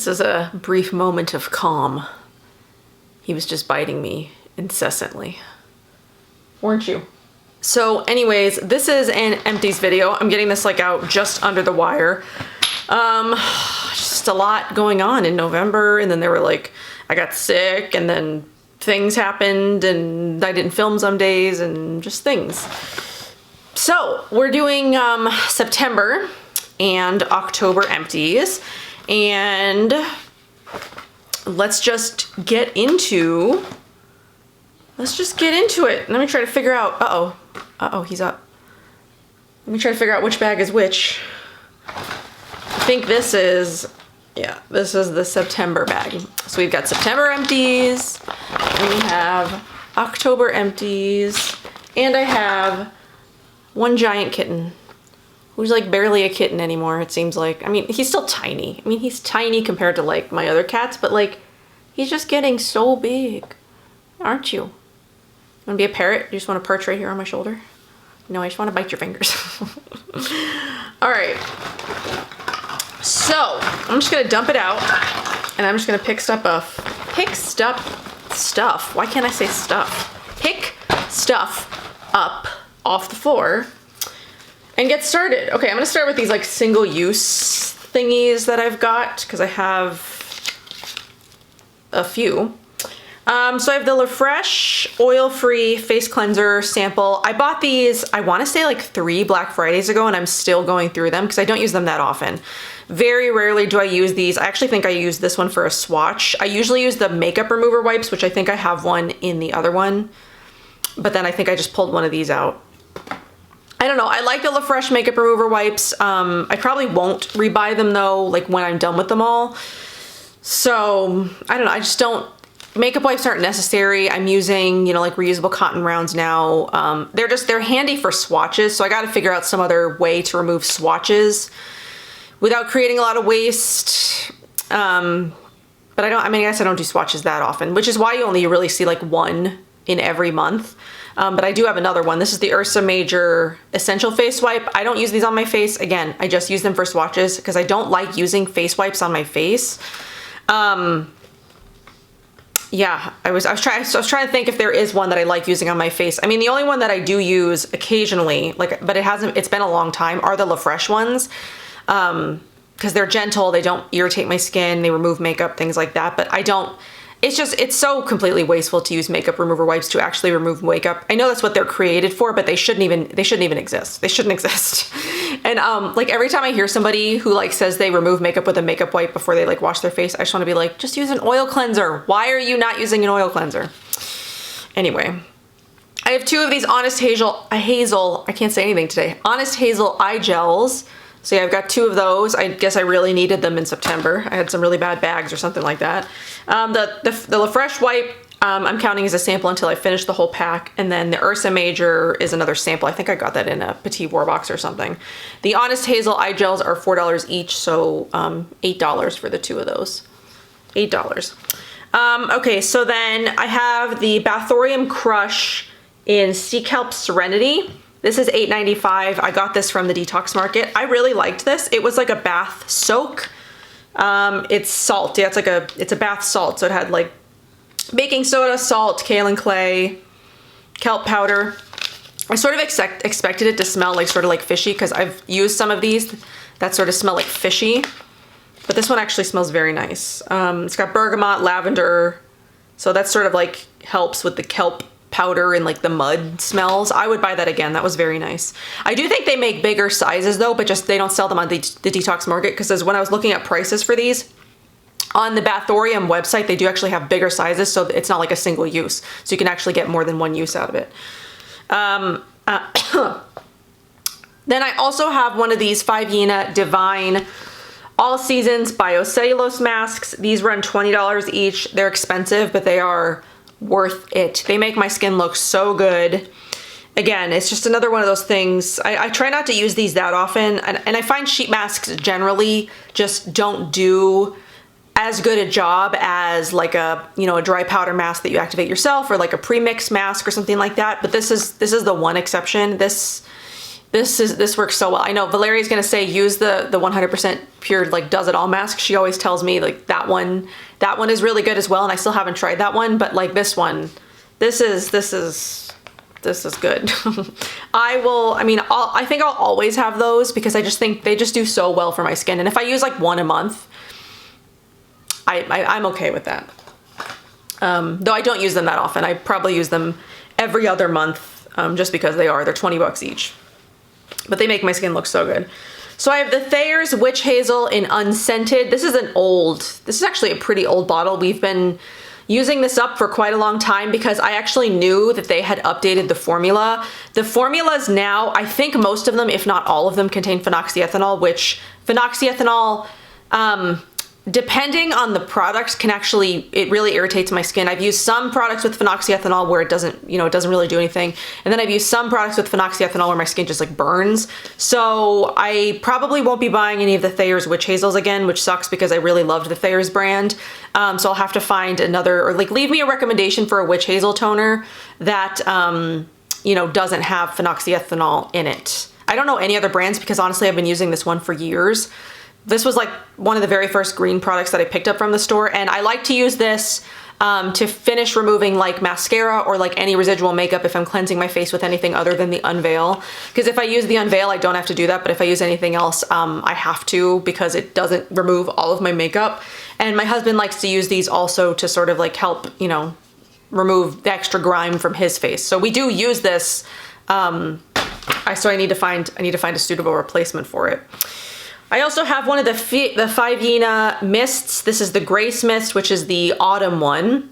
This is a brief moment of calm. He was just biting me incessantly. Weren't you? So anyways, this is an Empties video. I'm getting this like out just under the wire. Just a lot going on in November, and then there were like, I got sick, and then things happened, and I didn't film some days, and just things. So we're doing September and October empties, and let's just get into it. Let me try to figure out, he's up. Let me try to figure out which bag is which. I think this is the September bag. So we've got September empties, we have October empties, and I have one giant kitten who's like barely a kitten anymore, it seems like. I mean, he's still tiny. I mean, he's tiny compared to like my other cats, but like, he's just getting so big. Aren't you? Want to be a parrot? You just want to perch right here on my shoulder? No, I just want to bite your fingers. All right. So I'm just gonna dump it out, and I'm just gonna pick stuff. Why can't I say stuff? Pick stuff up off the floor and get started. Okay, I'm gonna start with these like single-use thingies that I've got because I have a few. So I have the LaFresh oil-free face cleanser sample. I bought these, I want to say like 3 Black Fridays ago, and I'm still going through them because I don't use them that often. Very rarely do I use these. I actually think I use this one for a swatch. I usually use the makeup remover wipes, which I think I have one in the other one, but then I think I just pulled one of these out. I don't know. I like the LaFresh makeup remover wipes. I probably won't rebuy them though, like when I'm done with them all. So I don't know. I just don't. Makeup wipes aren't necessary. I'm using, like reusable cotton rounds now. They're handy for swatches. So I got to figure out some other way to remove swatches without creating a lot of waste. But I guess I don't do swatches that often, which is why you only really see like one in every month. But I do have another one. This is the Ursa Major Essential Face Wipe. I don't use these on my face. Again, I just use them for swatches because I don't like using face wipes on my face. Yeah, I was trying to think if there is one that I like using on my face. I mean, the only one that I do use occasionally, but it's been a long time, are the LaFresh ones. Because they're gentle, they don't irritate my skin, they remove makeup, things like that. But it's so completely wasteful to use makeup remover wipes to actually remove makeup. I know that's what they're created for, but they shouldn't even exist. They shouldn't exist. And like every time I hear somebody who like says they remove makeup with a makeup wipe before they like wash their face, I just want to be like, just use an oil cleanser. Why are you not using an oil cleanser? Anyway, I have 2 of these Honest Hazel, I can't say anything today. Honest Hazel eye gels. So yeah, I've got 2 of those. I guess I really needed them in September. I had some really bad bags or something like that. The LaFresh wipe, I'm counting as a sample until I finish the whole pack. And then the Ursa Major is another sample. I think I got that in a Petit War box or something. The Honest Hazel eye gels are $4 each, so $8 for the 2 of those. $8. Okay, so then I have the Bathorium Crush in Sea Kelp Serenity. This is $8.95. I got this from the Detox Market. I really liked this. It was like a bath soak. It's salt. Yeah, it's a bath salt. So it had like baking soda, salt, kaolin clay, kelp powder. I sort of expected it to smell like sort of like fishy because I've used some of these that sort of smell like fishy. But this one actually smells very nice. It's got bergamot, lavender. So that sort of like helps with the kelp powder and like the mud smells. I would buy that again. That was very nice. I do think they make bigger sizes though, but just they don't sell them on the Detox Market because when I was looking at prices for these on the Bathorium website, they do actually have bigger sizes, so it's not like a single use. So you can actually get more than one use out of it. Then I also have one of these 5 Yena Divine All Seasons Biocellulose masks. These run $20 each. They're expensive, but they are worth it. They make my skin look so good. Again, it's just another one of those things. I try not to use these that often, and I find sheet masks generally just don't do as good a job as like a dry powder mask that you activate yourself, or like a pre-mix mask or something like that. But this is the one exception. This This works so well. I know Valeria's gonna say use the 100% pure like does it all mask. She always tells me like that one is really good as well, and I still haven't tried that one, but like this one, this is good. I think I'll always have those because I just think they just do so well for my skin. And if I use like one a month, I'm okay with that. Though I don't use them that often. I probably use them every other month, just because they're 20 bucks each. But they make my skin look so good. So I have the Thayer's Witch Hazel in unscented. This is actually a pretty old bottle. We've been using this up for quite a long time because I actually knew that they had updated the formula. The formulas now, I think most of them, if not all of them, contain phenoxyethanol, which phenoxyethanol, depending on the product, it really irritates my skin. I've used some products with phenoxyethanol where it doesn't really do anything. And then I've used some products with phenoxyethanol where my skin just like burns. So I probably won't be buying any of the Thayer's Witch Hazels again, which sucks because I really loved the Thayer's brand. So I'll have to find another, or like leave me a recommendation for a Witch Hazel toner that, doesn't have phenoxyethanol in it. I don't know any other brands because honestly, I've been using this one for years. This was like one of the very first green products that I picked up from the store, and I like to use this to finish removing like mascara or like any residual makeup if I'm cleansing my face with anything other than the Unveil. Because if I use the Unveil, I don't have to do that, but if I use anything else, I have to because it doesn't remove all of my makeup. And my husband likes to use these also to sort of like help, remove the extra grime from his face. So we do use this. So I need to find a suitable replacement for it. I also have one of the 5 Yena mists. This is the Grace Mist, which is the autumn one.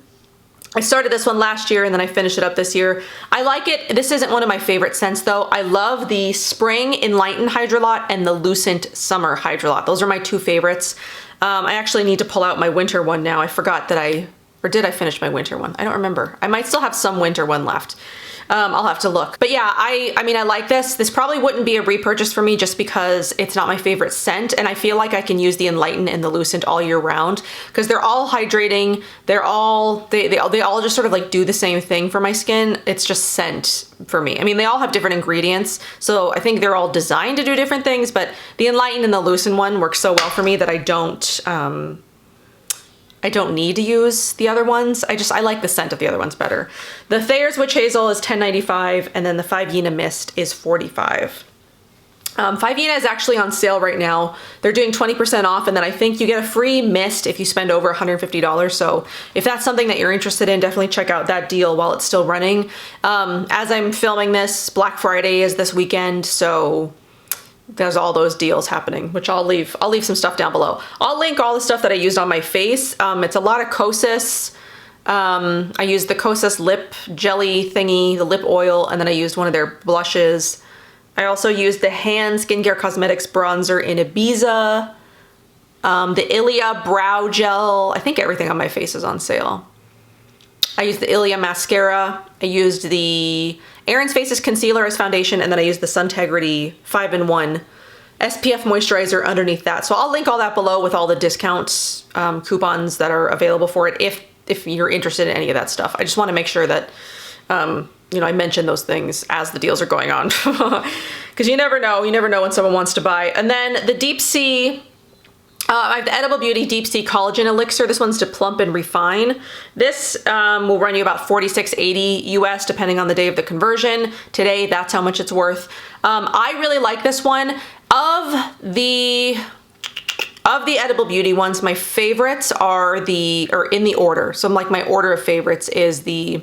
I started this one last year and then I finished it up this year. I like it. This isn't one of my favorite scents though. I love the Spring Enlightened Hydrolot and the Lucent Summer Hydrolot. Those are my two favorites. I actually need to pull out my winter one now. I forgot that or did I finish my winter one? I don't remember. I might still have some winter one left. I'll have to look. But yeah, I mean, I like this. This probably wouldn't be a repurchase for me just because it's not my favorite scent. And I feel like I can use the Enlighten and the Lucent all year round because they're all hydrating. They all just sort of like do the same thing for my skin. It's just scent for me. I mean, they all have different ingredients. So I think they're all designed to do different things, but the Enlighten and the Lucent one works so well for me that I don't need to use the other ones. I like the scent of the other ones better. The Thayer's Witch Hazel is $10.95 and then the 5 Yena Mist is $45. 5 Yena is actually on sale right now. They're doing 20% off and then I think you get a free mist if you spend over $150. So if that's something that you're interested in, definitely check out that deal while it's still running. As I'm filming this, Black Friday is this weekend, so there's all those deals happening, which I'll leave some stuff down below. I'll link all the stuff that I used on my face. It's a lot of Kosas. I used the Kosas lip jelly thingy, the lip oil, and then I used one of their blushes. I also used the Hand Skincare Cosmetics bronzer in Ibiza. The Ilia brow gel. I think everything on my face is on sale. I used the Ilia mascara. I used the Aaron's Faces concealer as foundation, and then I used the Suntegrity 5-in-1 SPF moisturizer underneath that. So I'll link all that below with all the discounts, coupons that are available for it if you're interested in any of that stuff. I just want to make sure that I mention those things as the deals are going on because you never know when someone wants to buy. And then the Deep Sea. I have the Edible Beauty Deep Sea Collagen Elixir. This one's to plump and refine. This will run you about $46.80 US depending on the day of the conversion. Today, that's how much it's worth. I really like this one. Of the Edible Beauty ones, my favorites are in the order. So like my order of favorites is the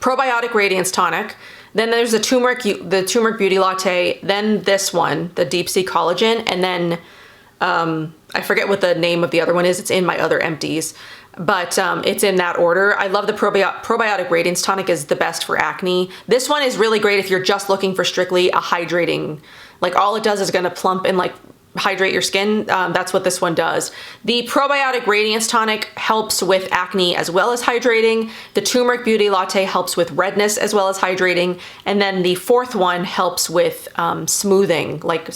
Probiotic Radiance Tonic. Then there's the Turmeric Beauty Latte. Then this one, the Deep Sea Collagen, and then I forget what the name of the other one is. It's in my other empties, but it's in that order. I love the Probiotic Radiance Tonic is the best for acne. This one is really great if you're just looking for strictly a hydrating, like all it does is gonna plump and like hydrate your skin. That's what this one does. The Probiotic Radiance Tonic helps with acne as well as hydrating. The Turmeric Beauty Latte helps with redness as well as hydrating. And then the fourth one helps with smoothing, like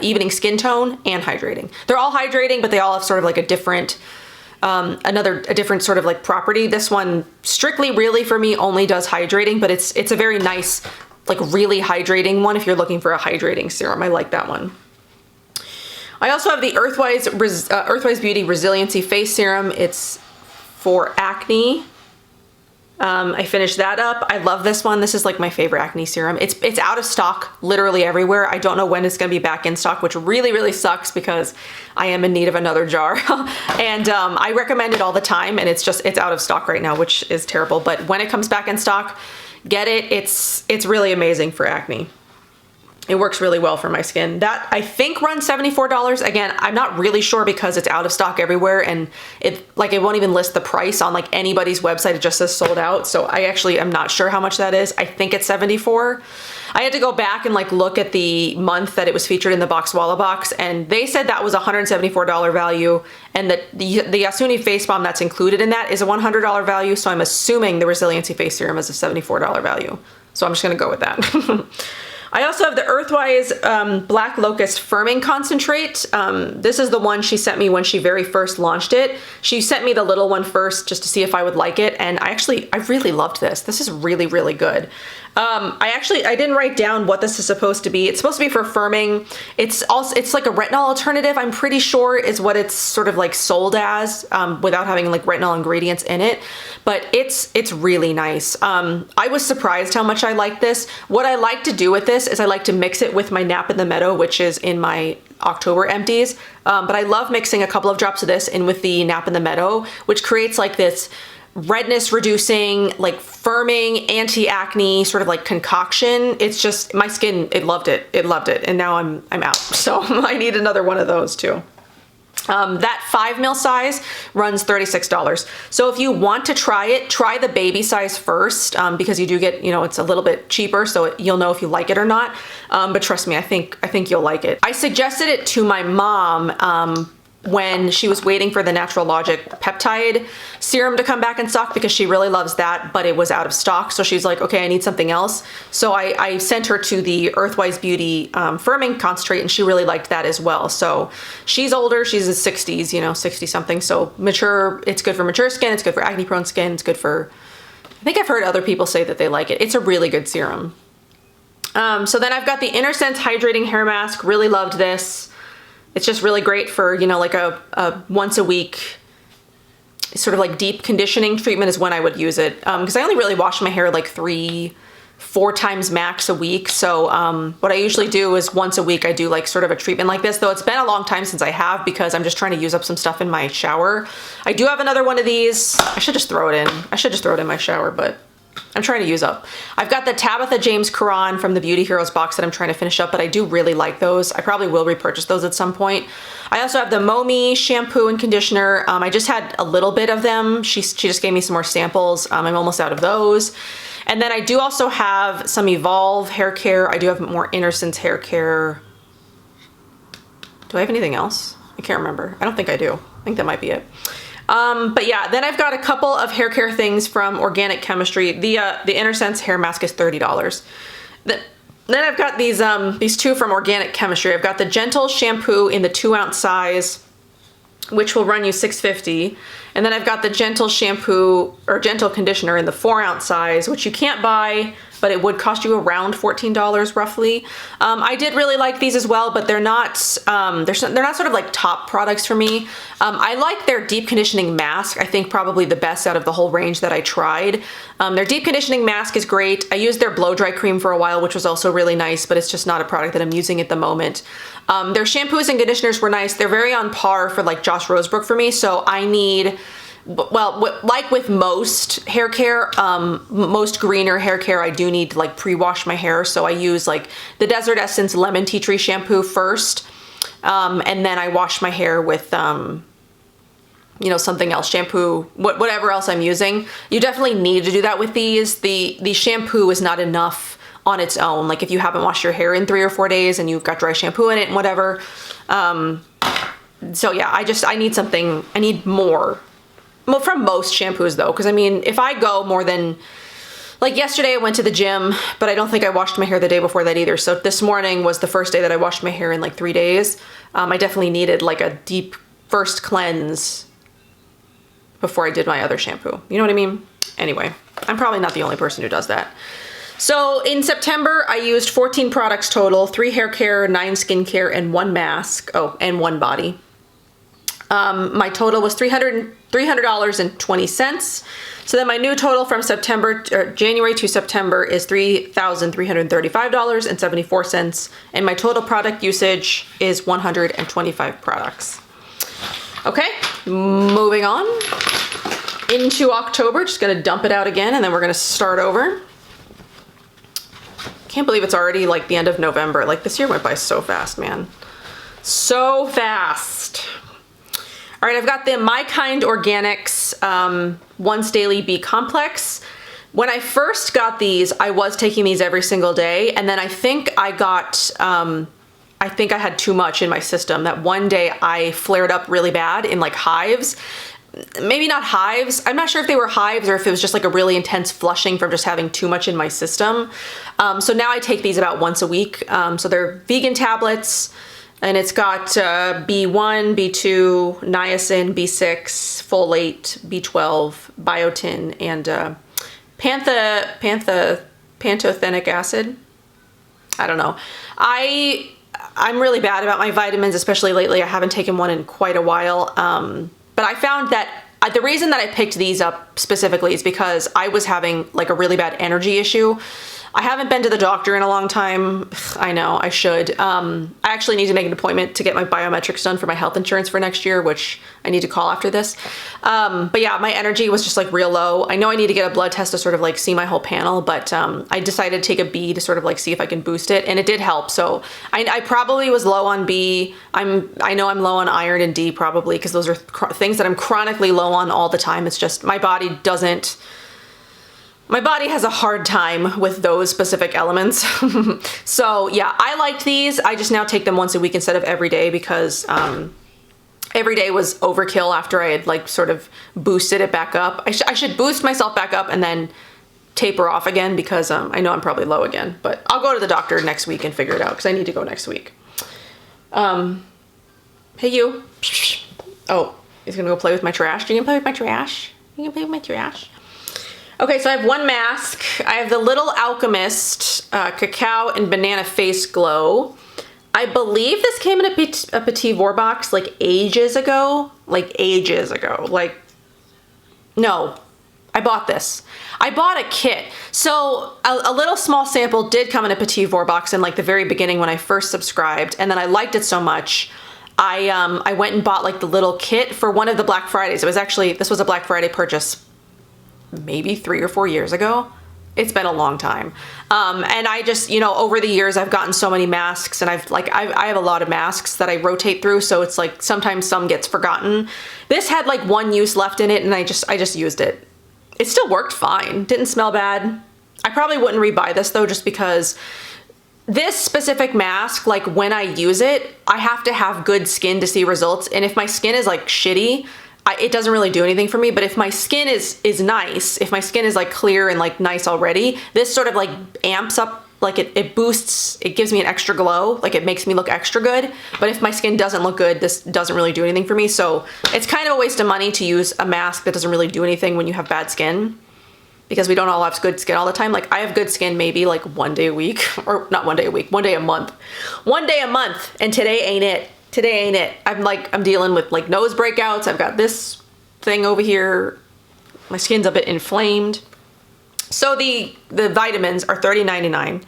evening skin tone and hydrating. They're all hydrating, but they all have sort of like a different sort of like property. This one strictly really for me only does hydrating, but it's a very nice like really hydrating one if you're looking for a hydrating serum. I like that one. I also have the Earthwise Beauty Resiliency Face Serum. It's for acne. I finished that up. I love this one. This is like my favorite acne serum. It's out of stock literally everywhere. I don't know when it's gonna be back in stock, which really, really sucks because I am in need of another jar. And I recommend it all the time, and it's out of stock right now, which is terrible. But when it comes back in stock, get it. It's really amazing for acne. It works really well for my skin. That I think runs $74. Again, I'm not really sure because it's out of stock everywhere, and it won't even list the price on like anybody's website. It just says sold out. So I actually am not sure how much that is. I think it's $74. I had to go back and like look at the month that it was featured in the Boxwalla box, and they said that was a $174 value, and that the Yasuni face balm that's included in that is a $100 value. So I'm assuming the Resiliency Face Serum is a $74 value. So I'm just gonna go with that. I also have the Earthwise Black Locust Firming Concentrate. This is the one she sent me when she very first launched it. She sent me the little one first just to see if I would like it, and I really loved this. This is really, really good. I didn't write down what this is supposed to be. It's supposed to be for firming. It's like a retinol alternative, I'm pretty sure is what it's sort of like sold as, without having like retinol ingredients in it. But it's really nice. I was surprised how much I like this. What I like to do with this is I like to mix it with my Nap in the Meadow, which is in my October empties. But I love mixing a couple of drops of this in with the Nap in the Meadow, which creates like this redness reducing, like firming, anti-acne sort of like concoction. It's just, my skin, it loved it. And now I'm out. So I need another one of those too. That 5 ml size runs $36. So if you want to try it, try the baby size first, because you do get, it's a little bit cheaper, so you'll know if you like it or not. But trust me, I think you'll like it. I suggested it to my mom, when she was waiting for the Natural Logic peptide serum to come back in stock, because she really loves that, but it was out of stock. So she's like, okay, I need something else. So I sent her to the Earthwise Beauty firming concentrate, and she really liked that as well. So she's older, she's in 60s, 60 something. So mature, it's good for mature skin. It's good for acne prone skin. It's good for, I think I've heard other people say that they like it. It's a really good serum. So then I've got the InnerSense Hydrating Hair Mask. Really loved this. It's just really great for, like a once a week sort of like deep conditioning treatment is when I would use it. Because I only really wash my hair like 3-4 times max a week. So what I usually do is once a week I do like sort of a treatment like this, though it's been a long time since I have, because I'm just trying to use up some stuff in my shower. I do have another one of these. I should just throw it in. I should just throw it in my shower, but I'm trying to use up. I've got the Tabitha James Caron from the Beauty Heroes box that I'm trying to finish up, but I do really like those. I probably will repurchase those at some point. I also have the Momi shampoo and conditioner. I just had a little bit of them. She just gave me some more samples. I'm almost out of those. And then I do also have some Evolve hair care. I do have more InnerSense hair care. Do I have anything else? I can't remember. I don't think I do. I think that might be it. But yeah, then I've got a couple of hair care things from Organic Chemistry. The InnerSense hair mask is $30. Then I've got these two from Organic Chemistry. I've got the Gentle shampoo in the 2-ounce size, which will run you $6.50. And then I've got the Gentle shampoo or Gentle conditioner in the 4-ounce size, which you can't buy, but it would cost you around $14 roughly. I did really like these as well, but they're not sort of like top products for me. I like their deep conditioning mask. I think probably the best out of the whole range that I tried. Their deep conditioning mask is great. I used their blow dry cream for a while, which was also really nice, but it's just not a product that I'm using at the moment. Their shampoos and conditioners were nice. They're very on par for like Josh Rosebrook for me. So I need, well, like with most hair care, most greener hair care, I do need to like pre-wash my hair. So I use like the Desert Essence Lemon Tea Tree shampoo first. And then I wash my hair with, something else, shampoo, whatever else I'm using. You definitely need to do that with these. The shampoo is not enough on its own. Like if you haven't washed your hair in 3 or 4 days and you've got dry shampoo in it and whatever. So yeah, I need something, I need more. Well, from most shampoos though, because I mean, if I go more than, like yesterday I went to the gym, but I don't think I washed my hair the day before that either. So this morning was the first day that I washed my hair in like 3 days. I definitely needed like a deep first cleanse before I did my other shampoo. You know what I mean? Anyway, I'm probably not the only person who does that. So in September, I used 14 products total, 3 hair care, 9 skincare, and 1 mask. Oh, and 1 body. My total was $300.20. So then my new total from January to September is $3,335.74. And my total product usage is 125 products. Okay, moving on into October. Just gonna dump it out again and then we're gonna start over. Can't believe it's already like the end of November. Like this year went by so fast, man. So fast. All right, I've got the My Kind Organics Once Daily B Complex. When I first got these, I was taking these every single day. And then I think I had too much in my system. That one day I flared up really bad in like hives. Maybe not hives. I'm not sure if they were hives or if it was just like a really intense flushing from just having too much in my system. So now I take these about once a week. So they're vegan tablets and it's got B1, B2, niacin, B6, folate, B12, biotin, and pantothenic acid. I don't know. I'm really bad about my vitamins, especially lately. I haven't taken one in quite a while. But I found that the reason that I picked these up specifically is because I was having like a really bad energy issue. I haven't been to the doctor in a long time. I know, I should. I actually need to make an appointment to get my biometrics done for my health insurance for next year, which I need to call after this. But yeah, my energy was just like real low. I know I need to get a blood test to sort of like see my whole panel, but I decided to take a B to sort of like see if I can boost it, and it did help. So I probably was low on B. I know I'm low on iron and D probably, because those are things that I'm chronically low on all the time. It's just my body has a hard time with those specific elements. So yeah, I liked these. I just now take them once a week instead of every day because every day was overkill after I had like sort of boosted it back up. I should boost myself back up and then taper off again because I know I'm probably low again, but I'll go to the doctor next week and figure it out because I need to go next week. Hey you. Oh, he's gonna go play with my trash. You gonna play with my trash? You gonna play with my trash? Okay, so I have 1 mask. I have the little Alchemist Cacao and Banana Face Glow. I believe this came in a Petit Four box like ages ago. No, I bought this. I bought a kit. So a little small sample did come in a Petit Four box in like the very beginning when I first subscribed, and then I liked it so much. I went and bought like the little kit for one of the Black Fridays. This was a Black Friday purchase maybe 3 or 4 years ago. It's been a long time. And I just, over the years I've gotten so many masks, and I have a lot of masks that I rotate through. So it's like sometimes some gets forgotten. This had like 1 use left in it, and I just used it. It still worked fine. Didn't smell bad. I probably wouldn't rebuy this though, just because this specific mask, like when I use it, I have to have good skin to see results. And if my skin is like shitty, it doesn't really do anything for me. But if my skin is nice, if my skin is like clear and like nice already, this sort of like amps up, like it boosts, it gives me an extra glow, like it makes me look extra good. But if my skin doesn't look good, this doesn't really do anything for me. So it's kind of a waste of money to use a mask that doesn't really do anything when you have bad skin, because we don't all have good skin all the time. Like I have good skin maybe like 1 day a week, or not 1 day a week, 1 day a month. 1 day a month, and today ain't it. Today ain't it. I'm dealing with like nose breakouts. I've got this thing over here. My skin's a bit inflamed. So the vitamins are $30.99.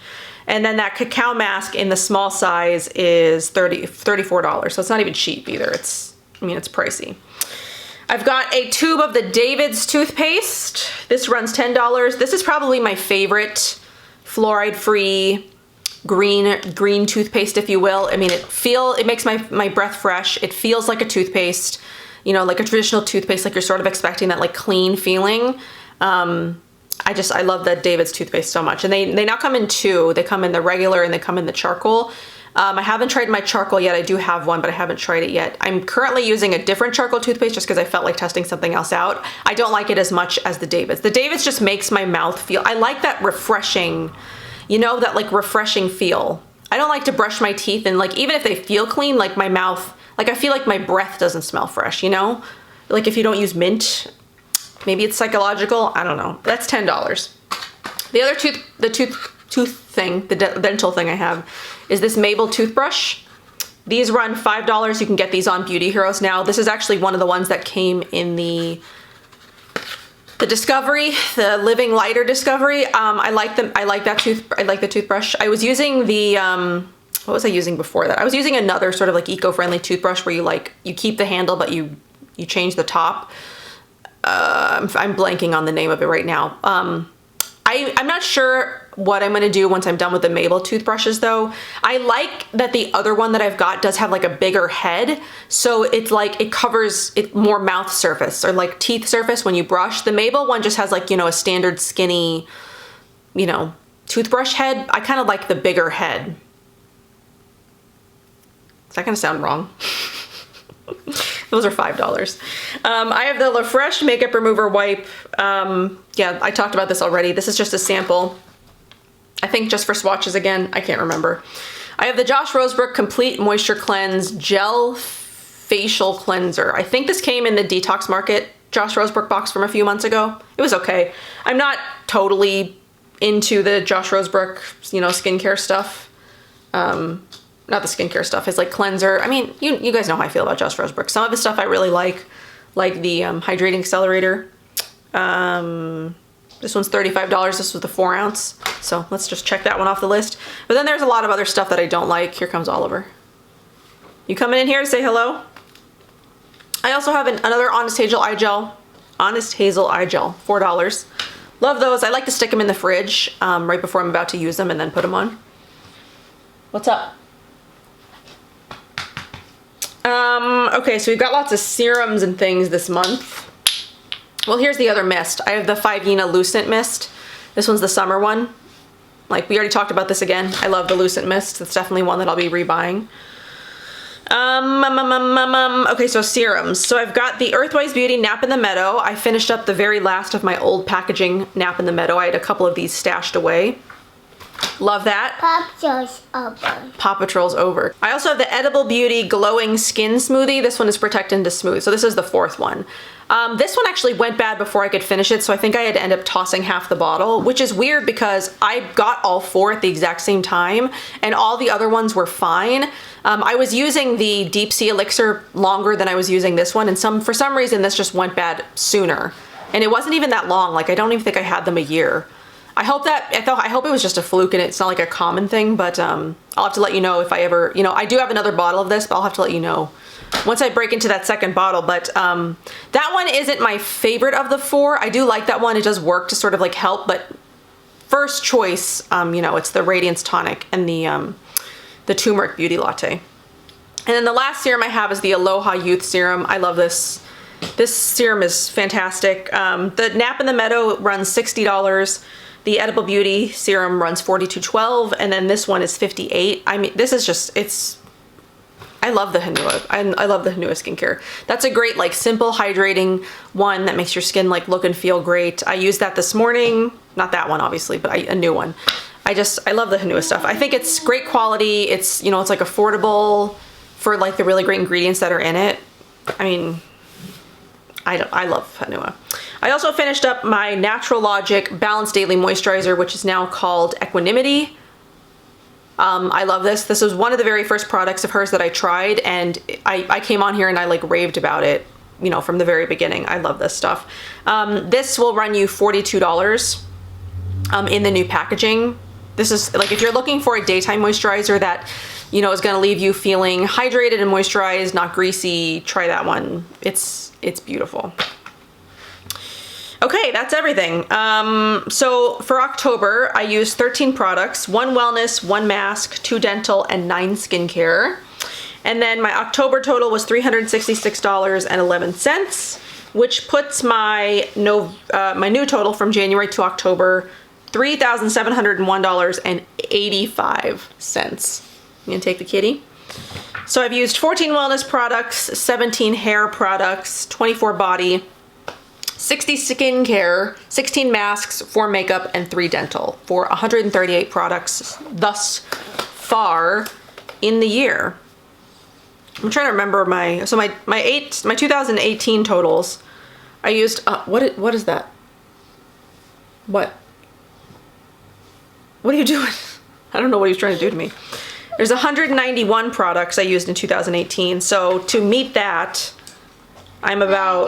And then that cacao mask in the small size is $34. So it's not even cheap either. It's pricey. I've got a tube of the David's toothpaste. This runs $10. This is probably my favorite fluoride-free green toothpaste, if you will. I mean, it makes my breath fresh. It feels like a toothpaste, like a traditional toothpaste, like you're sort of expecting that like clean feeling. I love the David's toothpaste so much. And they now come in 2. They come in the regular and they come in the charcoal. I haven't tried my charcoal yet. I do have one, but I haven't tried it yet. I'm currently using a different charcoal toothpaste just because I felt like testing something else out. I don't like it as much as the David's. The David's just makes my mouth feel, I like that refreshing, that like refreshing feel. I don't like to brush my teeth, and like even if they feel clean, like my mouth, like I feel like my breath doesn't smell fresh, Like if you don't use mint, maybe it's psychological, I don't know. That's $10. The other dental thing I have is this Mabel toothbrush. These run $5. You can get these on Beauty Heroes now. This is actually one of the ones that came in the Discovery, the Living Lighter Discovery. I like them. I like the toothbrush. I was using the what was I using before that? I was using another sort of like eco-friendly toothbrush where you keep the handle but you change the top. I'm blanking on the name of it right now. I'm not sure what I'm gonna do once I'm done with the Mabel toothbrushes though. I like that the other one that I've got does have like a bigger head. So it's like, it covers it more mouth surface or like teeth surface when you brush. The Mabel one just has like, you know, a standard skinny, you know, toothbrush head. I kind of like the bigger head. Is that gonna sound wrong? Those are $5. I have the La Fresh Makeup Remover Wipe. Yeah, I talked about this already. This is just a sample. I think just for swatches again. I can't remember. I have the Josh Rosebrook Complete Moisture Cleanse Gel Facial Cleanser. I think this came in the Detox Market Josh Rosebrook box from a few months ago. It was okay. I'm not totally into the Josh Rosebrook, you know, skincare stuff. Not the skincare stuff, his like cleanser. I mean, you guys know how I feel about Josh Rosebrook. Some of his stuff I really like the Hydrating Accelerator. This one's $35. This was the 4 ounce. So let's just check that one off the list. But then there's a lot of other stuff that I don't like. Here comes Oliver. You coming in here to say hello? I also have another Honest Hazel Eye Gel. Honest Hazel Eye Gel, $4. Love those. I like to stick them in the fridge right before I'm about to use them and then put them on. What's up? Okay, so we've got lots of serums and things this month. Well, here's the other mist. I have the 5-Yena Lucent Mist. This one's the summer one. Like, we already talked about this again. I love the Lucent Mist. That's definitely one that I'll be rebuying. Okay, so serums. So I've got the Earthwise Beauty Nap in the Meadow. I finished up the very last of my old packaging Nap in the Meadow. I had a couple of these stashed away. Love that. Paw Patrol's over. Paw Patrol's over. I also have the Edible Beauty Glowing Skin Smoothie. This one is Protect and to Smooth. So this is the 4th one. This one actually went bad before I could finish it, so I think I had to end up tossing half the bottle, which is weird because I got all 4 at the exact same time, and all the other ones were fine. I was using the Deep Sea Elixir longer than I was using this one, and for some reason this just went bad sooner. And it wasn't even that long. Like, I don't even think I had them a year. I hope it was just a fluke and it's not like a common thing, but I'll have to let you know if I ever, you know, I do have another bottle of this, but I'll have to let you know once I break into that second bottle. But that one isn't my favorite of the 4. I do like that one. It does work to sort of like help, but first choice, you know, it's the Radiance Tonic and the Turmeric Beauty Latte. And then the last serum I have is the Aloha Youth Serum. I love this. This serum is fantastic. The Nap in the Meadow runs $60. The Edible Beauty serum runs $42.12, and then this one is $58. I mean, this is just, I love the Hanua. I love the Hanua skincare. That's a great, like, simple, hydrating one that makes your skin, like, look and feel great. I used that this morning. Not that one, obviously, but a new one. I love the Hanua stuff. I think it's great quality. It's, you know, it's, like, affordable for, like, the really great ingredients that are in it. I mean, I love Hanua. I also finished up my Natural Logic Balanced Daily Moisturizer, which is now called Equanimity. I love this. This was one of the very first products of hers that I tried, and I came on here and I like raved about it, you know, from the very beginning. I love this stuff. This will run you $42 in the new packaging. This is like, if you're looking for a daytime moisturizer that, you know, is going to leave you feeling hydrated and moisturized, not greasy, try that one. It's beautiful. Okay, that's everything. So for October, I used 13 products, 1 wellness, 1 mask, 2 dental, and 9 skincare. And then my October total was $366.11, which puts my new total from January to October, $3,701.85. I'm gonna take the kitty. So I've used 14 wellness products, 17 hair products, 24 body, 60 skincare, 16 masks, 4 makeup, and 3 dental for 138 products thus far in the year. I'm trying to remember my 2018 totals. I used what is that? What? What are you doing? I don't know what he's trying to do to me. There's 191 products I used in 2018. So to meet that, I'm about,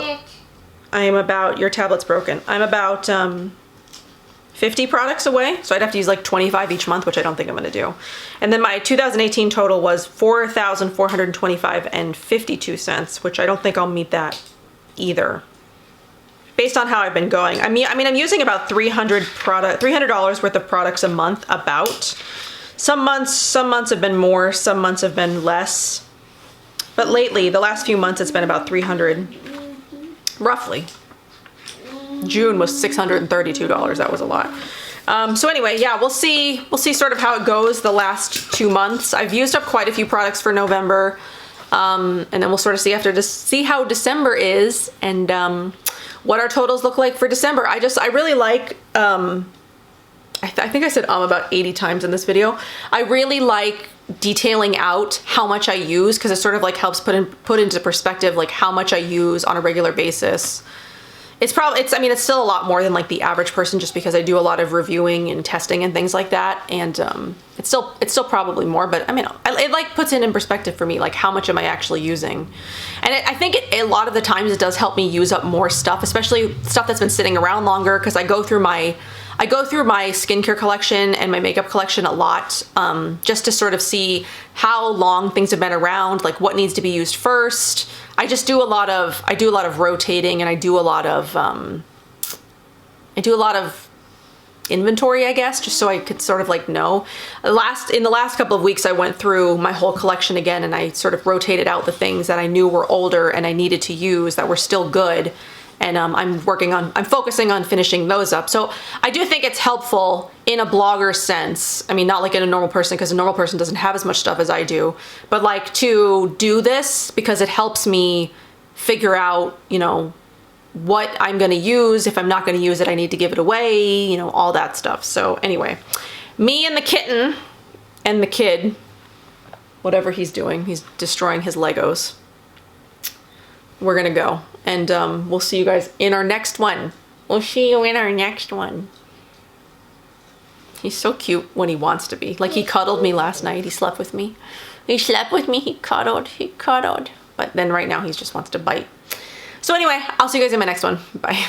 your tablet's broken. I'm about 50 products away. So I'd have to use like 25 each month, which I don't think I'm gonna do. And then my 2018 total was $4,425 and 52 cents, which I don't think I'll meet that either. Based on how I've been going. I mean, I'm using about $300 worth of products a month, about. Some months have been more, some months have been less. But lately, the last few months, it's been about 300, roughly. June was $632, that was a lot. So anyway, yeah, we'll see sort of how it goes the last 2 months. I've used up quite a few products for November. And then we'll sort of see how December is and what our totals look like for December. I really like, I think I said about 80 times in this video. I really like detailing out how much I use because it sort of like helps put into perspective like how much I use on a regular basis. I mean, it's still a lot more than like the average person just because I do a lot of reviewing and testing and things like that. And it's still probably more, but I mean, it like puts it in perspective for me, like how much am I actually using? And I think a lot of the times it does help me use up more stuff, especially stuff that's been sitting around longer because I go through my skincare collection and my makeup collection a lot, just to sort of see how long things have been around, like what needs to be used first. I do a lot of rotating and I do a lot of inventory, I guess, just so I could sort of like know. In the last couple of weeks, I went through my whole collection again and I sort of rotated out the things that I knew were older and I needed to use that were still good. And I'm focusing on finishing those up. So I do think it's helpful in a blogger sense. I mean, not like in a normal person because a normal person doesn't have as much stuff as I do, but like to do this because it helps me figure out, you know, what I'm going to use. If I'm not going to use it, I need to give it away, you know, all that stuff. So anyway, me and the kitten and the kid, whatever he's doing, he's destroying his Legos. We're going to go. And we'll see you guys in our next one. We'll see you in our next one. He's so cute when he wants to be. Like he cuddled me last night. He slept with me. He slept with me. He cuddled. But then right now he just wants to bite. So anyway, I'll see you guys in my next one. Bye.